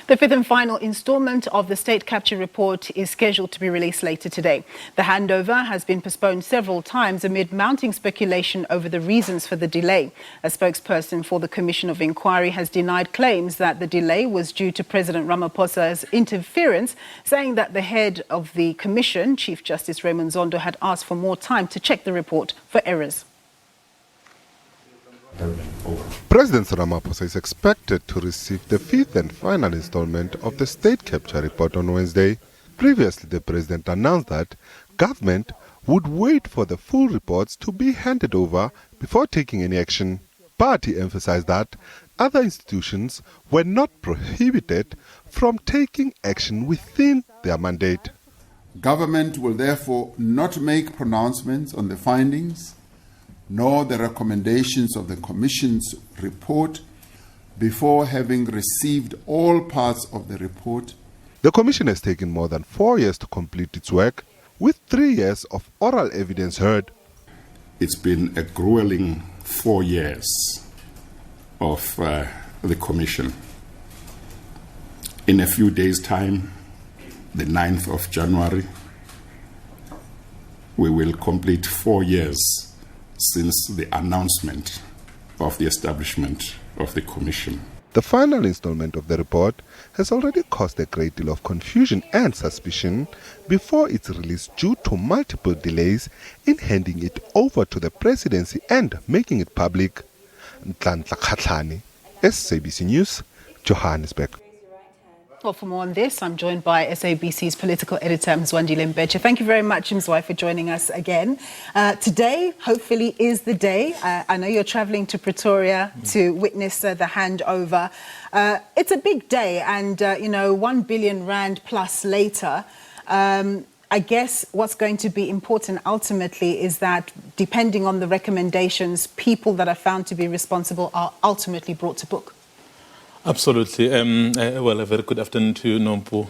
The fifth and final installment of the state capture report is scheduled to be released later today. The handover has been postponed several times amid mounting speculation over the reasons for the delay. A spokesperson for the Commission of Inquiry has denied claims that the delay was due to President Ramaphosa's interference, saying that the head of the Commission, Chief Justice Raymond Zondo, had asked for more time to check the report for errors. President Ramaphosa is expected to receive the fifth and final installment of the state capture report on Wednesday. Previously, the president announced that government would wait for the full reports to be handed over before taking any action. But he emphasized that other institutions were not prohibited from taking action within their mandate. Government will therefore not make pronouncements on the findings nor the recommendations of the Commission's report before having received all parts of the report. The Commission has taken more than 4 years to complete its work, with 3 years of oral evidence heard. It's been a grueling 4 years of the Commission. In a few days' time, the 9th of January, we will complete 4 years since the announcement of the establishment of the Commission. The final installment of the report has already caused a great deal of confusion and suspicion before its release due to multiple delays in handing it over to the presidency and making it public. Ntlantla Khatlani, SABC News, Johannesburg. Well, for more on this, I'm joined by SABC's political editor, Mzwandile Mbeje. Thank you very much, Mzwai, for joining us again. Today, hopefully, is the day. I know you're traveling to Pretoria to witness the handover. It's a big day, and, 1 billion rand plus later, I guess what's going to be important ultimately is that, depending on the recommendations, people that are found to be responsible are ultimately brought to book. Absolutely. Well, a very good afternoon to you, Nompu.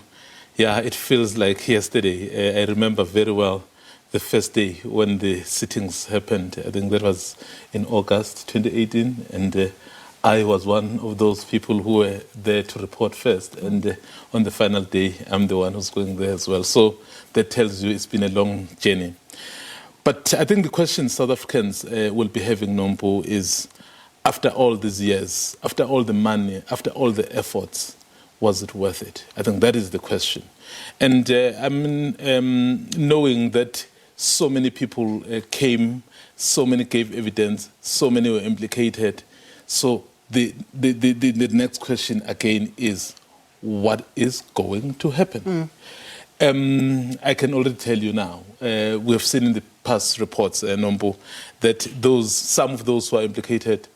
Yeah, it feels like yesterday. I remember very well the first day when the sittings happened. I think that was in August 2018, and I was one of those people who were there to report first. And on the final day, I'm the one who's going there as well. So that tells you it's been a long journey. But I think the question South Africans will be having, Nompu, is, after all these years, after all the money, after all the efforts, was it worth it? I think that is the question. And knowing that so many people came, so many gave evidence, so many were implicated. So the next question again is, what is going to happen? I can already tell you now, we have seen in the past reports, Nombo, that some of those who are implicated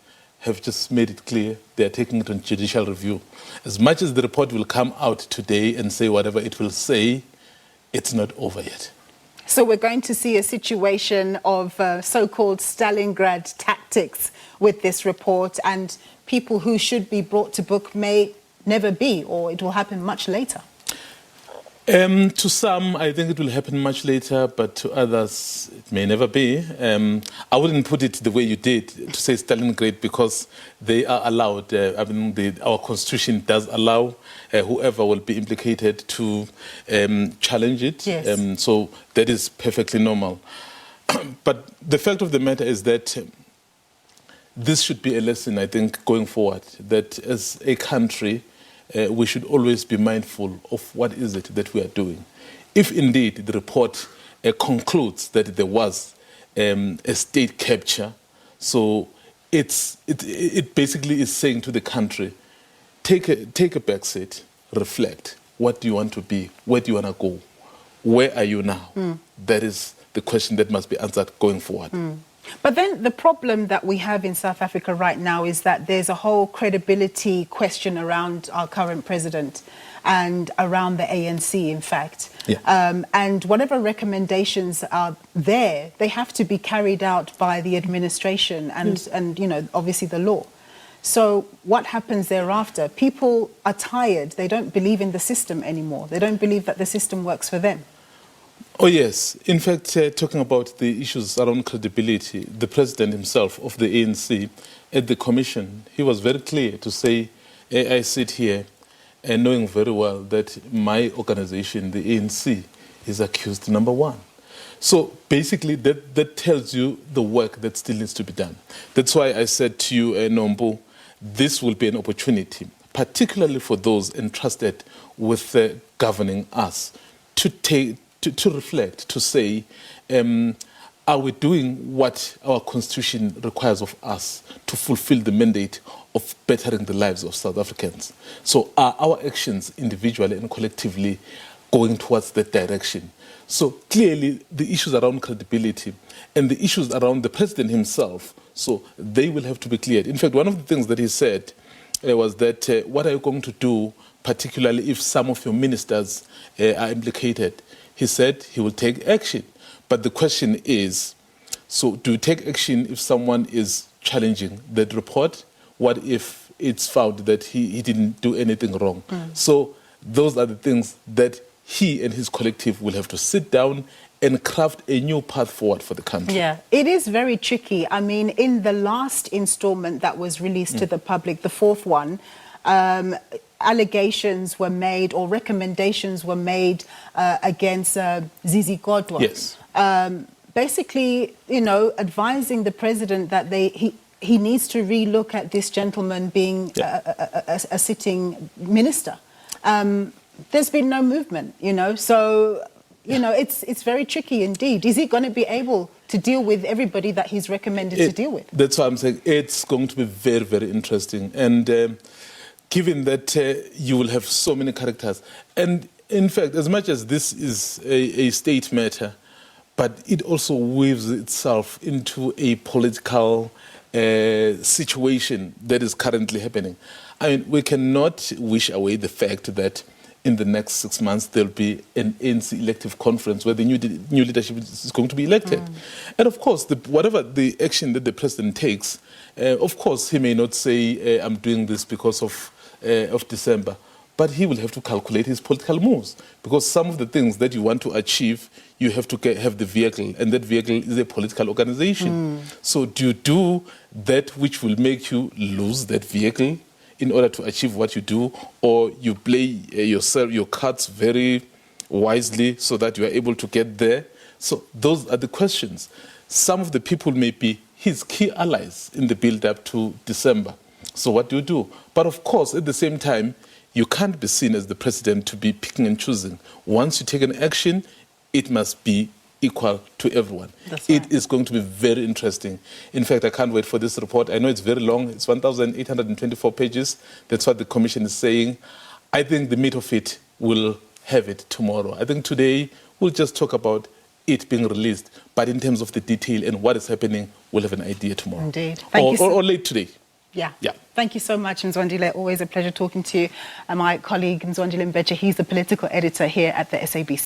have just made it clear they are taking it on judicial review. As much as the report will come out today and say whatever it will say, it's not over yet. So we're going to see a situation of so-called Stalingrad tactics with this report, and people who should be brought to book may never be, or it will happen much later. To some, I think it will happen much later, but to others, it may never be. I wouldn't put it the way you did, to say Stalingrad, because they are allowed. Our constitution does allow whoever will be implicated to challenge it. Yes. So that is perfectly normal. But the fact of the matter is that this should be a lesson, I think, going forward, that as a country, we should always be mindful of what is it that we are doing. If indeed the report concludes that there was a state capture, so it basically is saying to the country, take a back seat, reflect. What do you want to be? Where do you want to go? Where are you now? That is the question that must be answered going forward. But then the problem that we have in South Africa right now is that there's a whole credibility question around our current president and around the ANC, in fact. Yeah. And whatever recommendations are there, they have to be carried out by the administration and obviously the law. So what happens thereafter? People are tired. They don't believe in the system anymore. They don't believe that the system works for them. Oh, yes. In fact, talking about the issues around credibility, the president himself of the ANC at the commission, he was very clear to say, I sit here and knowing very well that my organization, the ANC, is accused number one. So basically, that tells you the work that still needs to be done. That's why I said to you, Nombu, this will be an opportunity, particularly for those entrusted with governing us, to reflect, to say, are we doing what our Constitution requires of us to fulfill the mandate of bettering the lives of South Africans? So are our actions individually and collectively going towards that direction? So clearly the issues around credibility and the issues around the president himself, so they will have to be cleared. In fact, one of the things that he said was that what are you going to do, particularly if some of your ministers are implicated? He said he will take action. But the question is, so do you take action if someone is challenging that report? What if it's found that he didn't do anything wrong? So those are the things that he and his collective will have to sit down and craft a new path forward for the country. Yeah, it is very tricky. I mean, in the last installment that was released to the public, the fourth one, allegations were made or recommendations were made against Zizi Kodwa. Yes. Basically, advising the president that he needs to relook at this gentleman being a sitting minister. There's been no movement, so, it's very tricky indeed. Is he going to be able to deal with everybody that he's recommended to deal with? That's why I'm saying it's going to be very, very interesting. And given that you will have so many characters, and in fact, as much as this is a state matter, but it also weaves itself into a political situation that is currently happening. I mean, we cannot wish away the fact that in the next 6 months there'll be an ANC elective conference where the new leadership is going to be elected. And of course, whatever the action that the president takes, of course, he may not say, I'm doing this because of December, but he will have to calculate his political moves, because some of the things that you want to achieve, you have to have the vehicle, and that vehicle is a political organization. So do you do that which will make you lose that vehicle in order to achieve what you do, or you play your cards very wisely so that you are able to get there? So those are the questions. Some of the people may be his key allies in the build-up to December. So what do you do? But of course, at the same time, you can't be seen as the president to be picking and choosing. Once you take an action, it must be equal to everyone. That's right. It is going to be very interesting. In fact, I can't wait for this report. I know it's very long. It's 1,824 pages. That's what the commission is saying. I think the meat of it will have it tomorrow. I think today we'll just talk about it being released. But in terms of the detail and what is happening, we'll have an idea tomorrow. Indeed. Thank you or late today. Yeah. Yeah. Thank you so much, Mzwandile. Always a pleasure talking to you. And my colleague, Mzwandile Mbeje, he's the political editor here at the SABC.